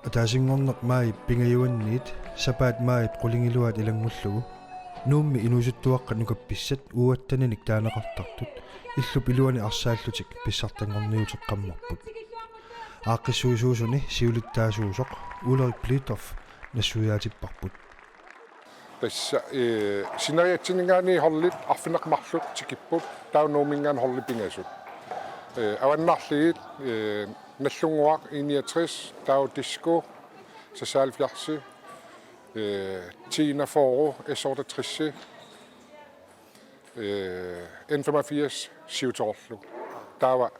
атаасингорнеқ маи пингаюанниит сапаат маит qulingilуат илангуллугу нуумми инусуттуаққа нукапписсат уаттаниник таанеқартартут иллу пилуани арсааллутик писсартангорниутеққаммарпут ааққиссуусуусуни сиулиттаасуусоқ улерик плитов нассуяатиппарпут тасса синариатсинингаани холлит арфинеқмарлут тикиппут таунуумингаан холли пингасут аваннарлигит наллунгуақ 69 тау диско сасаалфиарси Tina Foro S68 N85 Sivtorlu. Der var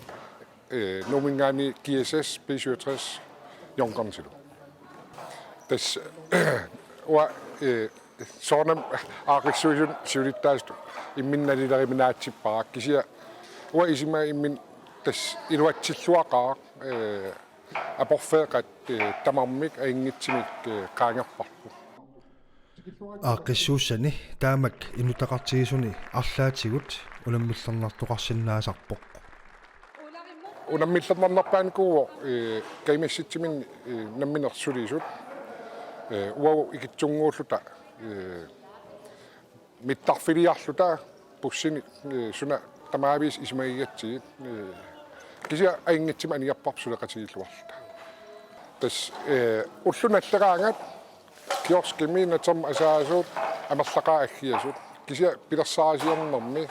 nogle gange GSS B67 Junggården til. Det var sådan akkurat så det i min når det der min at bare siger var i sig i min det i var til suagar аборфеэкат тамармик аингитсимик qaangerparpu ааққиссууссани таамак инутақартигисуни арлаатигут уламмиллернартоқарсинаасарпоқ унаммиллернарнарпаанкуу каймасситсимин намминерсулисут уау икитсунгууллута миттарфилиарлута пуссини суна тамаавис исмаигатсигит кися аингитсима аниарпарсулеқатигиллуарта тас уллуналлераангат киорскими натам асаасуут амерлақаа аггиасут кися пилерсаасиорнэрми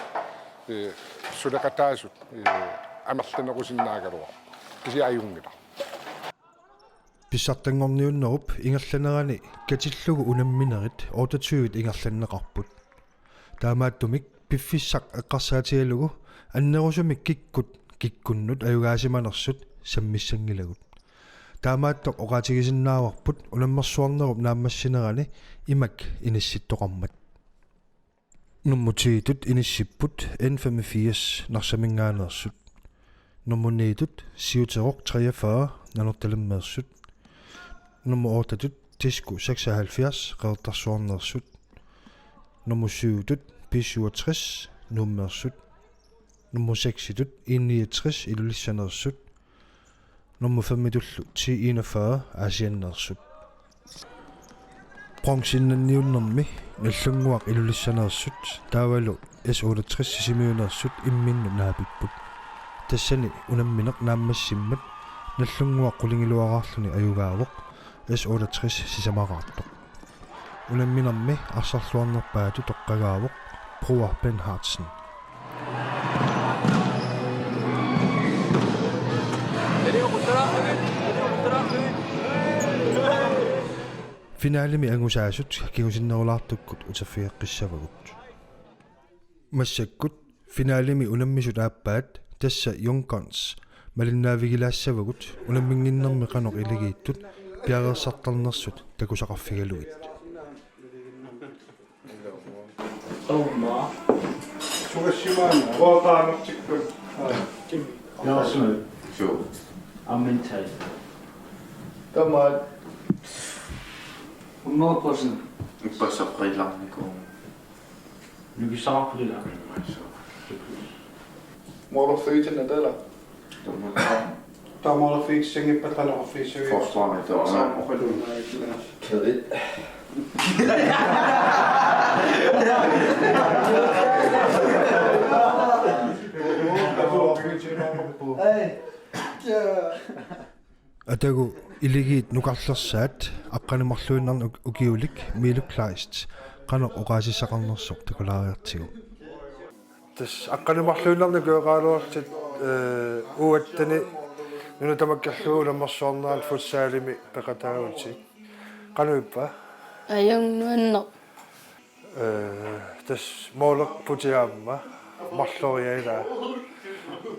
сулеқатаасут амерланерусиннаагалуа кися аюнгила писсартангорниуннеруп ингерланерани катиллугу унамминерит 28-ит ингерланнеқарпут таамааттумик пиффиссақ эққарсаатигалугу аннерусумик киккуннут аюгаасиманерсут саммиссангилагут таамааттоқ оqaатигисиннааварпут унаммерсуарнеруп нааммассинерани имак инисситтоқармат нуммутиитут иниссиппут N85 нарсамингаанерсут нуммуниитут сиутероқ 43 нанерталэммерсут нуммуортатут тиску 76 қеэртарсуарнерсут нуммусуутут P67 нуммерсут nummer 6-tut 69 illulissanersut nummer 5-tullu 1041 asiannersut bronxinnanniunnermi nallunguaq illulissanersut taavalu S68 sisimiunersut imminnu naapipput tassani unammineq naammassimmat nallunguaq qulingiluaraarluni ajugaavoq S68 sisamaraartoq unamminermi arsarluarnerpaatu toqqagaavoq Bruer Benhardsen finaalimi angusaassut kigusinnerulaartukkut utafiaqqissavagut massakkut finaalimi unammisut aappaat tassa Junggårdens malinnaavigilaassavagut unamminginnermi qanoq iligiittut piareersartarnersut takusaqarfigaluit Tomma sugassimana ruoqaanertikkut Jarsmø Jo. Ammental Tomma 100%. Ik pas op vrij lang gekomen. Nu kan samen voor dit lang. Måler fyten er det der? Der måler fyt, sænge på den og fyt. Forsvar med det også. Kedeligt. атагу илигиит нукарлерсаат аққанимарлуиннарни укиулик милуклаист қанеқ оqaasissaqarnersoq такулаариартигу тас аққанимарлуиннарни куеқаалуартит уаттани нуна тамаккерлугу ламмерсуарнерал футсаалими пеқатаагути қануиппа аюнгнуаннер тас моолеқ путиаамма марлориаила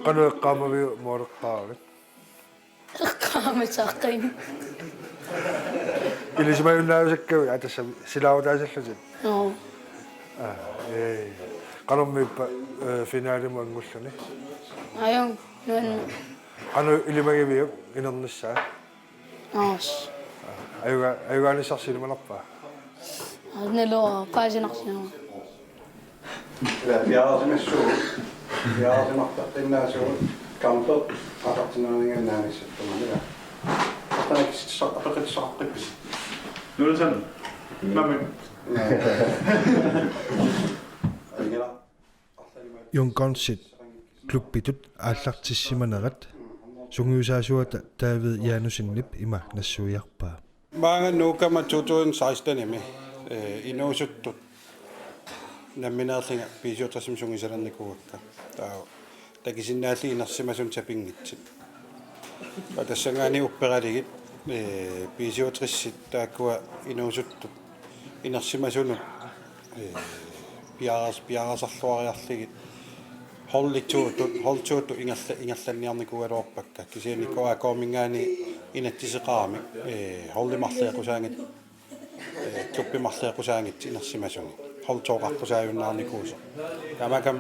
қануэққаамавиу моолеққаагат qaamisaqin илисмаюннаависаккави атасса силаавутаасаллутит no канормиппа финаалиму ангуллуни аюнгнуанну ану илимагивиук инерниссаа aas аюгаанисарсилиманарпаа арнелоо паасинарсинаа Fjärsimissuun. Fjärsimartaqinnaasuun kamtot aqartinaaningannaanissattumaniga. Nu er det sådan. Nå, men. Junkonsit klubbitut ааллартиссиманерат сунгиусаасуата David Janusinnip имагнассуиарпаа Mange nu kan man 2016 nemme. Inuusuttut. Namminaarlinga piisiutassim sungisalernikuukka. Takisinnaali inersimasun tapingitsit. Tassangaani upperaligit piisiutrissit taakkua inuusuttut inersimasunut piarasarluariarligit hollituuttu ingerlanniarnikualuorpakka kisiinikua koomingaani inattiseqaami hollimarleequsaangit kluppimarleequsaangit inersimasuni holtooqarqusaajunnaarnikuusa tamakam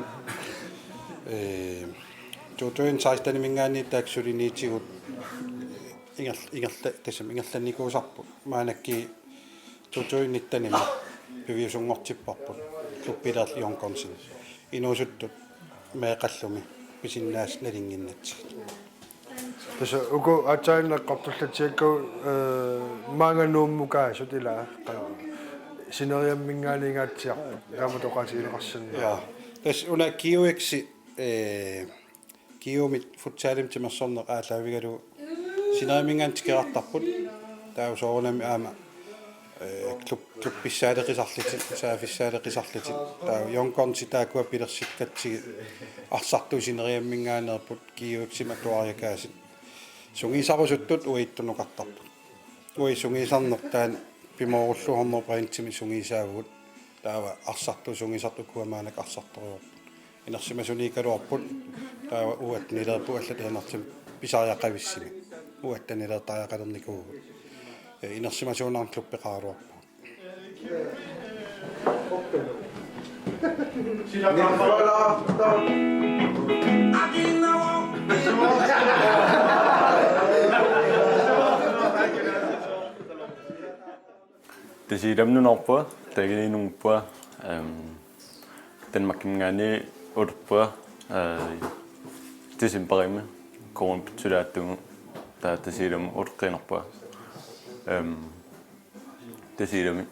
2016 mingaani taaksuliniitigut ingerlannikuusarput maanakki 2019 piviusungortipparput kluppilerli Junkonsin inuusuttut meeqallumi pisinnaas nalinginnatsi таса уку атсаиннаққартуллатсиакку маанганууммукаасут илаа синериаммингаалингаатсиар раматоқатиилеқарсанна ja tas una kiueksi kiumit futsalim timersorneq aalaavigalu sinerimingaan tikerattarput taausooronami aama klubpissaaleqisarlitit saafissaaleqisarlitit taa Junkonsi taakua pilersikkatsigi arsartu sineriammingaanerput kiueksima tuariakaasit sungisarusuttut uittunuqartarput ui sungisarneq taan pimoorulluhorner printsimi sungisaavugut taava arsartu sungisartu kuamaanak arsartoriorput inersimasuniikaluarput taava uat nilerpu allat enertim pisariaqavissimi uattanilertariaqalernikuu inersimasuunarn kluppeqaaluarput Tesiilamnunorpua tagilinungpua Danmarkimgaani urpua tisimparimi korunpitsulaattugu taa tesiilamu urqiinerpua tesiilami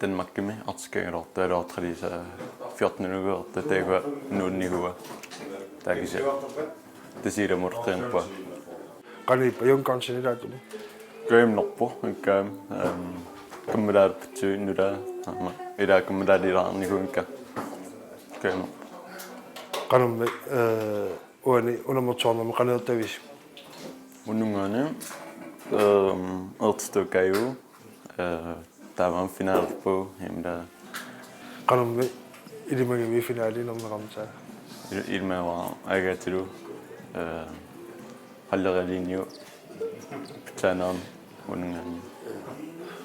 Danmarkimi artskagilortaalortralisa 14-nuguerta taagua nuunnigua taagisa tesiilamu urqiinerpua qaniippa Junkonsinilaattuni Grimnorpo ikka kamulaarpitsu nula ila kamulaalilaarnikunkka Grimnorpo qanummi uani unamortornermi qaneertavis unungaani ertstukayu taavan finaalpo himda qanummi ilimagimi finaaliinerneqarmtaa ilmawa agatilu halleraliinniu pitsaanaan unungaani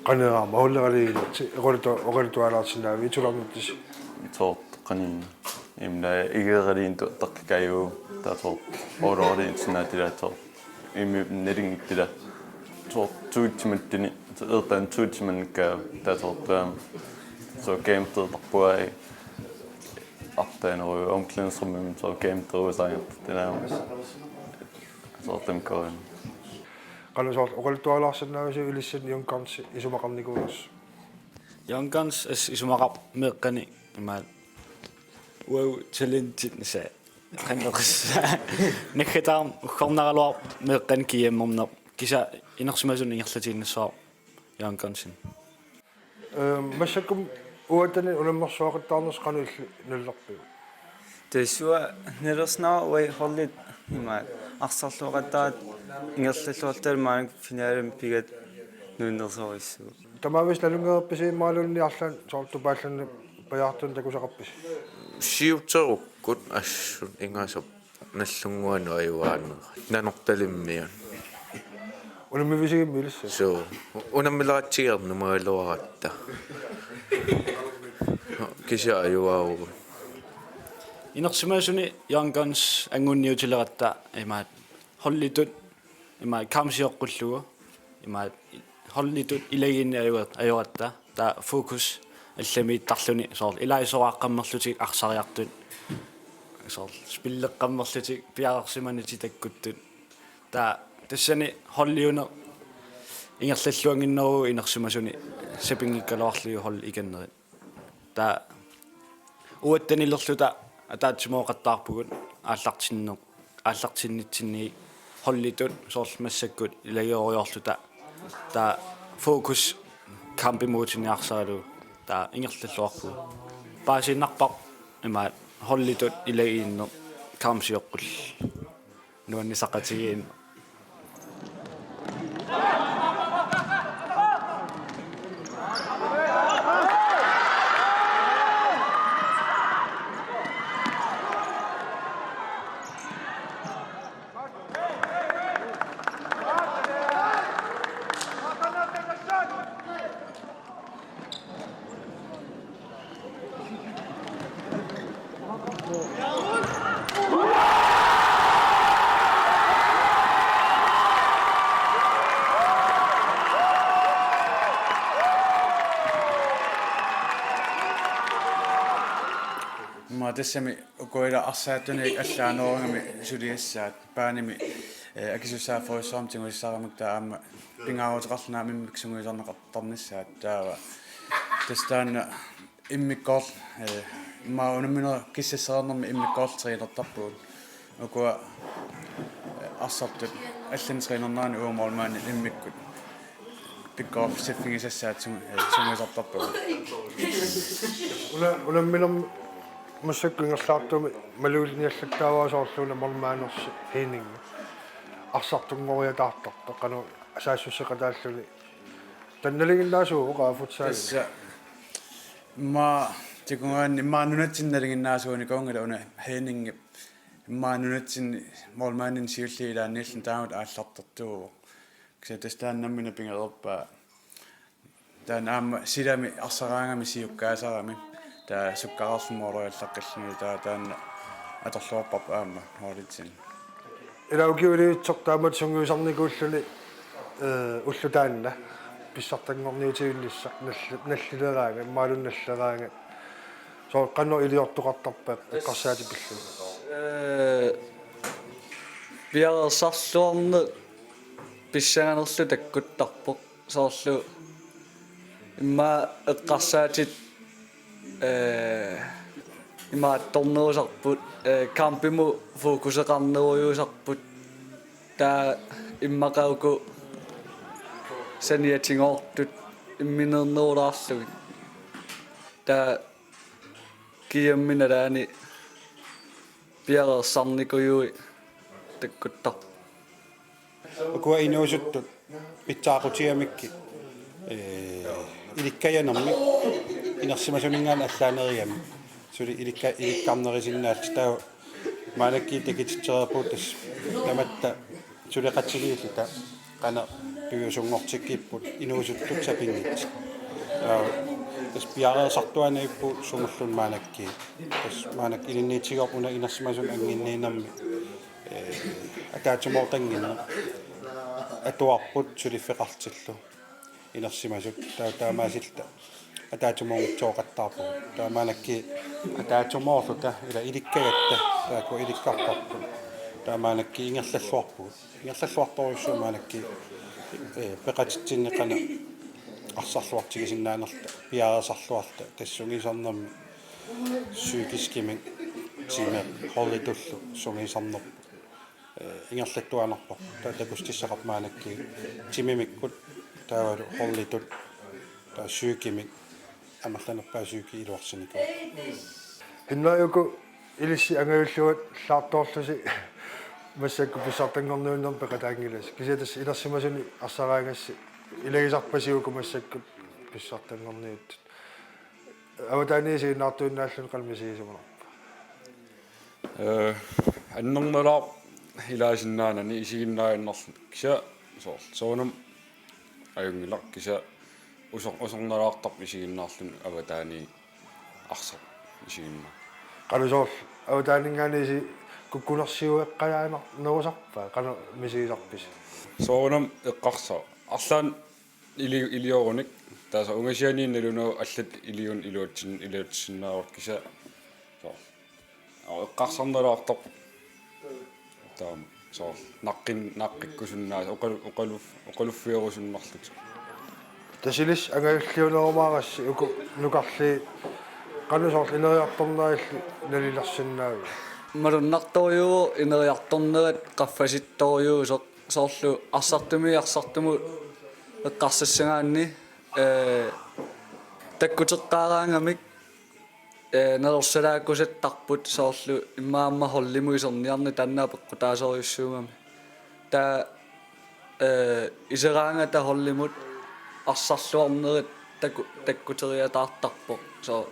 qaneeraama hulleraliinat oqalitualaarsinaavi itularnuttis toort qanin imla igeraliin taqqayu taatoort ororliin sinaatilaatoort imi neringittila toort tuutsimattini ertaan tuutsimanka taatoort so gametertarpuai artaaneru omklædningsrummet så gameteruusaajat tanaam sortamkoon qanusoort oqalitualaarsinnaavisi ilissan Junkonsi isumaqarnikuunas Junkons isumaqap meeqqani imaat wow talentit nasa qanneqis nakhatam ukhornaraluar meeqqan kiammerner kisa inersimasun ingerlatiinnassaa Junkonsin массакум уатани уламмерсуақиттаарнерс qanulli nullerpiu Тэсуа нэрснаа уи холлит имаат арсарлуqattaat ингерллуартал маанак финалим пигат нууннерсориссуу тамавис налунгеерписииммаалунниарлан соортупаалланни паjaartun takusaqarpis Siuterukut assut ingasop nallunguanu ayuaanera nanortalimmiun unammivisigimmi ilissa so unammilaatigernumaluaratta kisia ayuaaru inersimasuni Junkons angunniutileqatta imaat hollitut imaat kamsiorqullugu imaat hollitut ilagiinni ajuqatta ta fokus allamiittarluni soor ilaisoraqqammerlutik arsariartut soor spilleqqammerlutik piararsimaniti takkuttut ta тассани холлиуне ингерллуангиннеру инерсумасуни сапингиккалуарлиу холли иканнерит таа уаттанилерлута атаатсимооқаттаарпугут ааллартиннитсинни холлитут соорлмассаккут илагеориорлута таа фокус кампимуутиниарсаралу таа ингерллуарпу паасиннарпар имаат холлитут илагииннер камсиоққул нуаннисақатигиин Tässä koira assaattuneet assaanoongami suliassaat paanimi akisusaa foissaamtinguissara mutta amma pingaawutaqarlunaa mimmiksunguisarnaqartarnissaat taava tastaan immikkoor ma unamino kissassaarnermi immikkoortriinertarpuut ukua assartut allantriinernaani uumormaani immikkut pikkoor siffingisassaat sunguisartarpuut Unamminam массаккунгерлаартуми малуулиниаллаттааваасоорлуна мормаанерси хейнинга арсартунгориатаартарта кану асаассуссеқатааллуни танналигиннаасуу оқаафутсаали ма тикуан иммаанунатсинналигиннаасууни конгала уна хейнинги иммаанунатсин мормаанин сиуллиилааннииллун таамат ааллартартуу ксатастааннаммина пингерпа таан аама силами арсараангами сиуккаасарами таа суккараарсумориаллаққиллуни таан аторлуарпарп аама хоолитсин илаукиулиитсортаамат сунгуисарникууллуни уллутаанна писсартангорниутигиннисса наллилераага иммаалунналлераага соо канно илиортоқартарпаа эққарсаати пиллу пиарсарлуарне писсаганерлу таккуттарпоқ соорлу имма эққарсаатит имаатторнерусарпут кампиму фокусеқарнеруйусарпут таа иммақауку саниатингоортут имминернерулаарлугит таа киамминалаани пиарерсарникуйуи таккуттар ukua inuusuttut pitsaaqutiamikki ilikkayanarmi inersimasuninngaan allaaneriyami suli ilikkaarnerisinnaat taa maanakki takititsererpuut tas namatta suleqatsigiillita qana piyusungortikkiipput inuusuttut sapingit tas piareersartuanaippu sumullu maanakki tas maanak ilinniitigorpuna inersimasun anginniinarmi атаатумоортангина атуарпут сулиффеқартиллу инерсимасут таамаасилта атаатумоортооқаттаарпу таамаанакки атаатумоорлута ила иликкагатта тааку иликкарпарпу таамаанакки ингерллуарторуссуу маанакки пеқатитсиннеқана арсарлуартигисиннаанерта пиареасарлуарта тассугисарнерми сүйкискимик тиме холлитуллу сугисарнерпу ингерлаттуанарпа таатакустиссақап маанакки тимимиккут таавалу холлитут таа сүйкимик амерланерпаа сүйки илуарсиникаа иннааюку илисси ангавиллуат лаартоорлуси массакку писсартангорнууннер пекатаангилас кисатас илерсимасуни арсараагасси илагисарпасиуку массакку писсартангорниуттут аватааниси наартуиннааллун қалмисигисумана аннэрмалаа илаасиннаанани исигиннааннерлу киса соонам аюнгилар киса усорналаартарп исигиннаарлун аватаани арсар исигинна канусоор аватаанингааниси куккунерсиуэккаяанар нуусарпаа кана мисигисарпис соонам эққарса арлаан илиоруник тааса унгасианиинналунаа аллат илиун илуутсиннаарут киса эққарсарналаартар таам so naqqikkusunnaas oqaluffiorusуннарлут тасилис агаиллиунерумаарас уку нукарли канусоор инериарторнааилли налилерсиннаави малуннарторюу инериарторнерат qaffasittoriuusoq soorlu арсартумиарсартуму эққарсассагаанни таккутеққаараангамик налерсалааккусаттарпут соорлу иммаамма холлимуисерниарни таннаа пеққутаасориуссуугами таа исераангата холлимут арсарлуарнерит таккутериатаартарпоқ со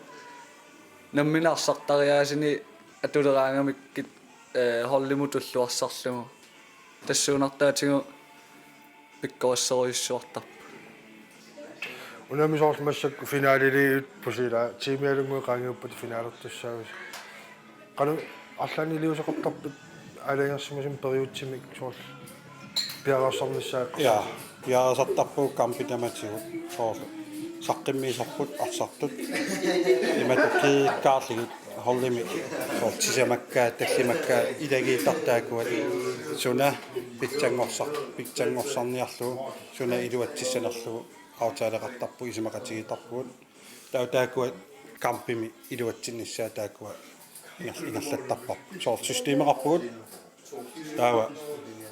намминаарсартариаасини атулераангамиккит холлимут уллуарсарлугу тассуунартаатигу пиккоассориуссуартарпу унамисоорл массакку финаалилиут пусила тимиалунгуи qaangiuppat финаалертуссаавис qalu арлаанилиусеқартарпут алаерсимасум периутсимик соорл пиараарсарниссаа я пиарасартарпуу кампитаматигут соорлу саққиммиисарпут арсартут иматуккииккаарлигит холлими соортисамаккаа таллимаккаа илагиитартаакуат суна питсангорсарниарлугу суна илуатсиссанерлугу аутаалеқартарпу исимақатигитарпуут таутаакуат кампими илуатсинниссаа таакуа ингерлаттарпарпу соор системеқарпугут таава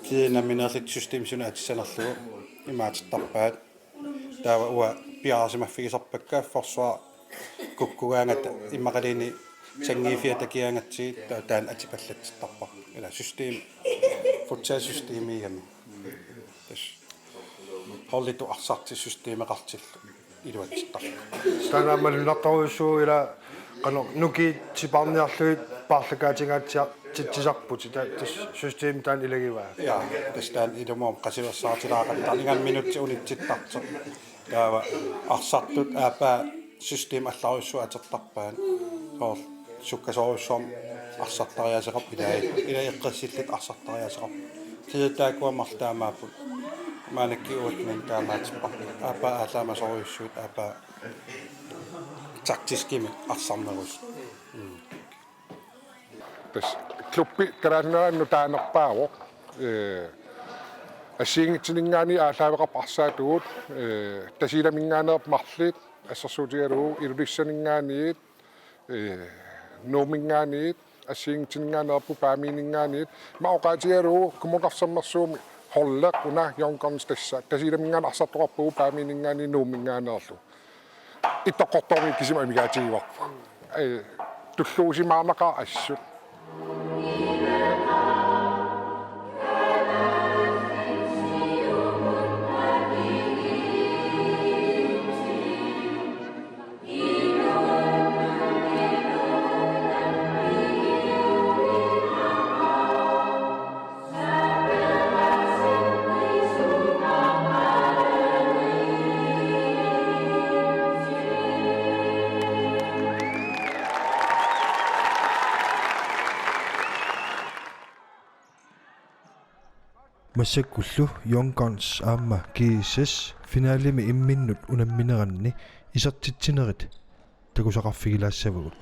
киинаминерлит систем суна атиссанерлугу имаатиттарпаат таава уа пиарасимаффигисарпаккаа форсуа куккугаангата иммақалини сангиифиатакиангатсигит таан атипаллатситтарпар ила систем футсаасистемиами тас холлиту арсарти системеқартиллу илуатситтар станаамалунарторуссуу ила qano nuki tiparniarluit paarlakaatigaatiaq titsisarput tас систем таан илагиваа я тастан илумоом qasiversaartilaaqattарниган минутти унитситтарто таава арсартут аапаа систем алларуссу атертарпаан соор суккасоруссуам арсартариасеқап ила эққиссиллит арсартариасеқап тиитаакуаммартаамааппут маанаккиуутнин таамаатиппар аапаа аалаамасоруйуссуут аапаа тактискими арсарнерус тас клуппи карааннеранну таанерпааво ассиингитсинингаани аалаавеқарпарсаатугут тасиламингаанерп марлит ассерсуутигалугу илулиссанингааниит номингааниит ассиингитсинингаанерпу пааминингааниит маоqaatiгалугу кумоқарсаммерсууми холлеқ уна йонкорнс тасса тасиламингаана арсартоқарпугу пааминингаани номингаанерлу иттоққорторми кисима амигаатигиварпу туллуусимаамақа ассут массаккуллу йонкорнс аама кисс финаалими имминнут унамминеранни исертитсинерит такусақарфигилаассавгут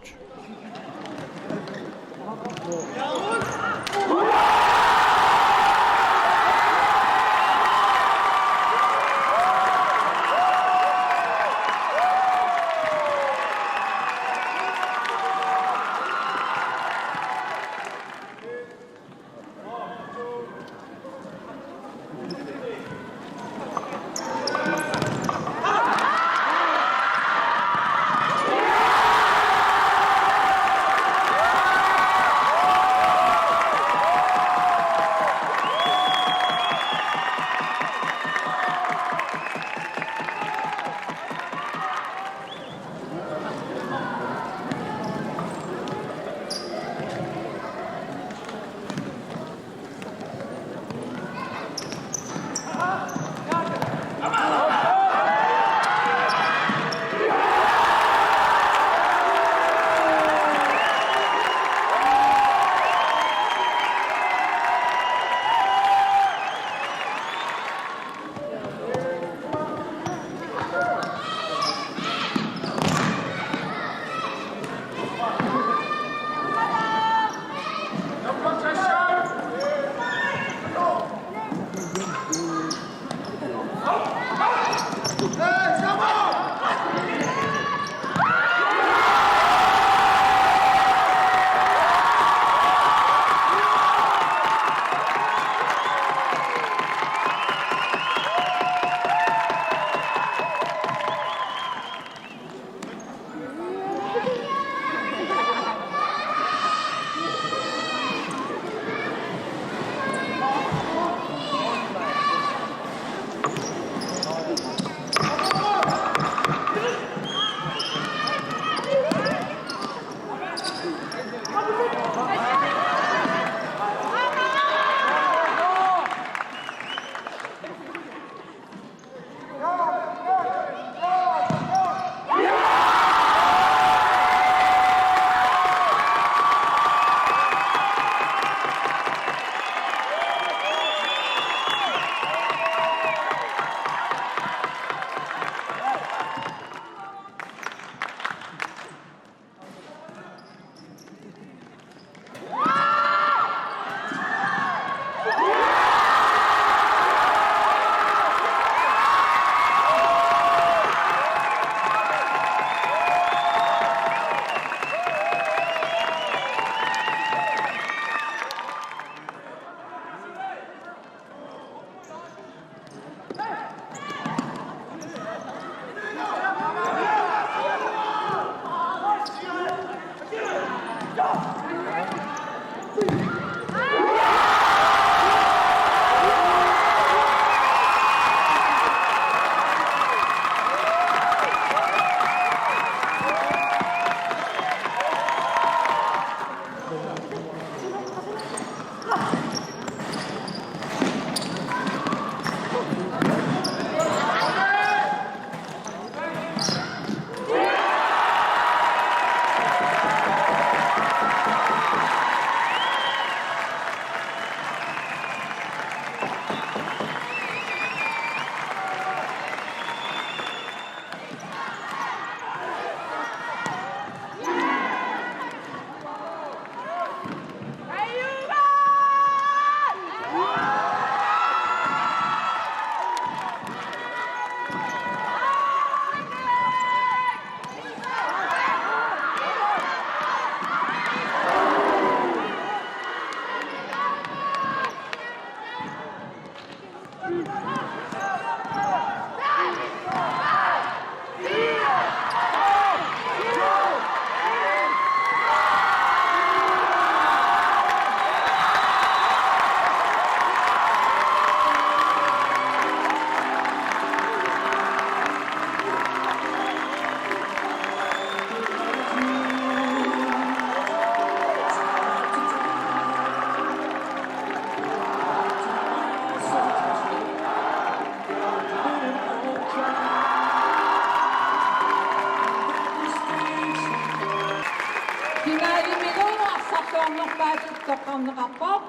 toqqarneqarpoq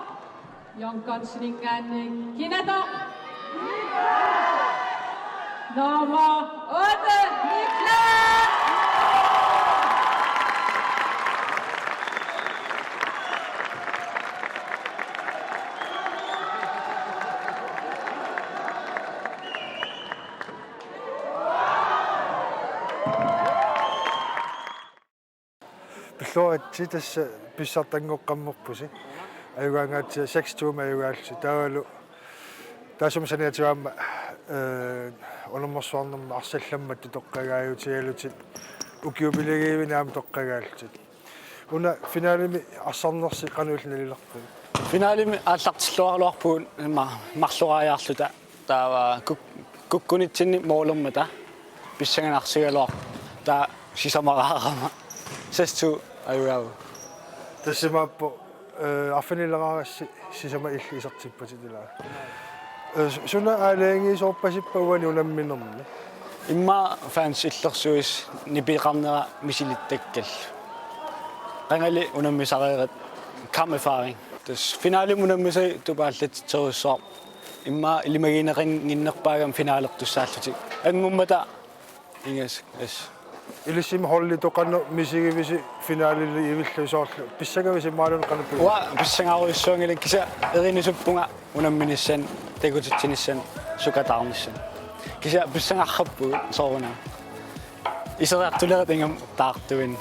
jonkonsiningaannik kinata nummer 8 Niklas. Pillorati tassa pissartangoqqammorpusi ayugaangaatsia 6-2 ayugaalsi taavalu taasumsaniatigaamma onomorsuarnerma arsallammat toqqagaayutigalutit ukiupilegiivinaam toqqagaaltit una finaalimi arsornersi qanuulnalilerpu Finaalimi ааллартиллуарлуарпуун марлурааяарлута таава куккунитсинни моолермата писсаганарсигалуар таа сисамараарама сесту аюгау тассимааппо арфинилераарасси сисама илли исертиппатитила суна аалеангиисоорпасиппауани унамминерми имма фанс иллерсуис нипиқарнера мисилиттаккал qangали унаммисареерат камефаринг тас финалим унаммисай тупааллатитеруссоо имма илимагинеқин гиннерпаагам финаалертуссааллутик ангуммата ингас эс илисим холли тоқанно мисигивиси финалили ивиллусоорлу писсагависи маалун канаппу уа писсангааруйссуангилак киса эринисуппунга унамминиссан текутитсиниссан сукатаарниссан киса писсангарраппу сооруна исериартулерат ингам таартуин